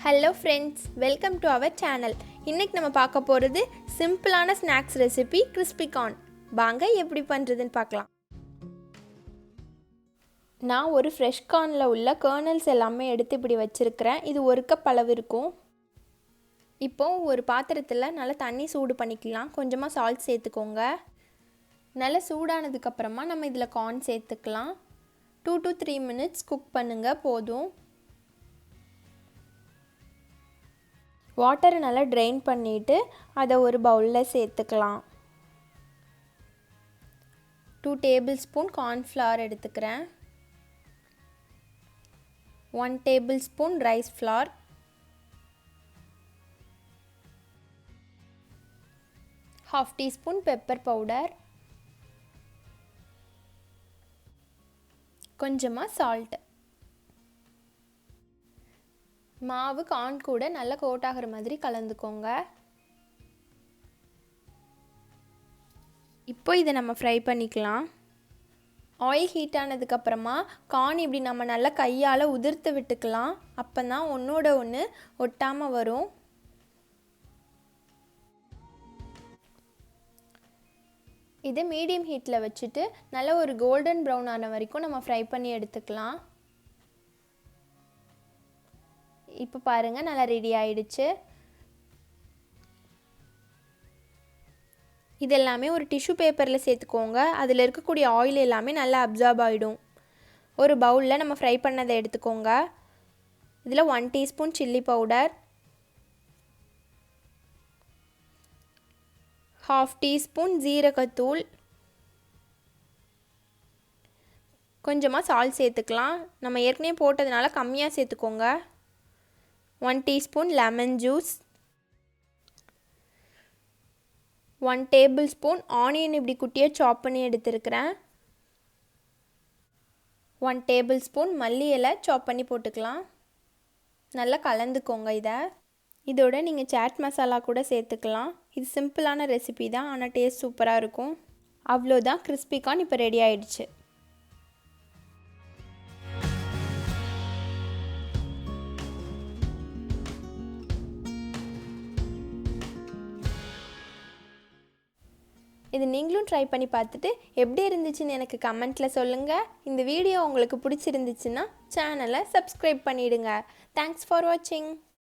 Hello friends, welcome to our channel. இன்னைக்கு நம்ம பார்க்க போறது சிம்பிளான ஸ்நாக்ஸ் ரெசிபி crispy corn. வாங்க எப்படி பண்றதுன்னு பார்க்கலாம். நான் ஒரு fresh cornல உள்ள kernels எல்லாமே எடுத்து இப்படி வச்சிருக்கேன். இது 1 கப் அளவு இருக்கும். இப்போ ஒரு பாத்திரத்துல நல்ல தண்ணி சூடு பண்ணிக்கலாம். கொஞ்சமா salt சேர்த்துக்கோங்க. நல்ல சூடானதுக்கு அப்புறமா நம்ம இதல corn சேர்த்துக்கலாம். 2 to 3 minutes குக் பண்ணுங்க போதும். வாட்டர் நல்லா ட்ரெயின் பண்ணிட்டு அதை ஒரு பவுல்ல சேர்த்துக்கலாம். 2 டேபிள்ஸ்பூன் corn flour எடுத்துக்கிறேன். 1 tablespoon rice flour, 1/2 teaspoon pepper powder, கொஞ்சமா salt. மாவு கார்ன் கூட நல்லா கோட் ஆகிற மாதிரி கலந்துக்கோங்க. இப்போ இதை நம்ம ஃப்ரை பண்ணிக்கலாம். ஆயில் ஹீட் ஆனதுக்கு அப்புறமா கார்ன் இப்படி நம்ம நல்லா கையால் உதிர்த்து விட்டுக்கலாம். அப்பதான் ஒன்னோட ஒன்று ஒட்டாமல் வரும். இதை மீடியம் ஹீட்டில் வச்சுட்டு நல்ல ஒரு கோல்டன் ப்ரௌன் ஆன வரைக்கும் நம்ம ஃப்ரை பண்ணி எடுத்துக்கலாம். இப்போ பாருங்க நல்லா ரெடி ஆயிடுச்சு. இதெல்லாமே ஒரு டிஷ்யூ பேப்பரில் சேர்த்துக்கோங்க. அதில் இருக்கக்கூடிய ஆயில் எல்லாமே நல்லா அப்சார்ப் ஆகிடும். ஒரு பவுலில் நம்ம ஃப்ரை பண்ணதை எடுத்துக்கோங்க. இதில் 1 டீஸ்பூன் சில்லி பவுடர், 1/2 டீஸ்பூன் ஜீரகத்தூள், கொஞ்சமாக சால்ட் சேர்த்துக்கலாம். நம்ம ஏற்கனவே போட்டதுனால கம்மியாக சேர்த்துக்கோங்க. 1 teaspoon lemon juice, 1 tablespoon onion இப்படி குட்டியாக சாப் பண்ணி எடுத்துருக்கிறேன். 1 டேபிள்ஸ்பூன் மல்லி இலை சாப் பண்ணி போட்டுக்கலாம். நல்லா கலந்துக்கோங்க. இதோட நீங்கள் சாட் மசாலா கூட சேர்த்துக்கலாம். இது சிம்பிளான ரெசிபி தான், ஆனால் டேஸ்ட் சூப்பராக இருக்கும். அவ்வளோதான், கிறிஸ்பி கார்ன் இப்போ ரெடி ஆயிடுச்சு. இது நீங்களும் ட்ரை பண்ணி பார்த்துட்டு எப்படி இருந்துச்சுன்னு எனக்கு கமெண்ட்டில் சொல்லுங்கள். இந்த வீடியோ உங்களுக்கு பிடிச்சிருந்துச்சுன்னா சேனலை சப்ஸ்கிரைப் பண்ணிவிடுங்க. தேங்க்ஸ் ஃபார் வாட்சிங்.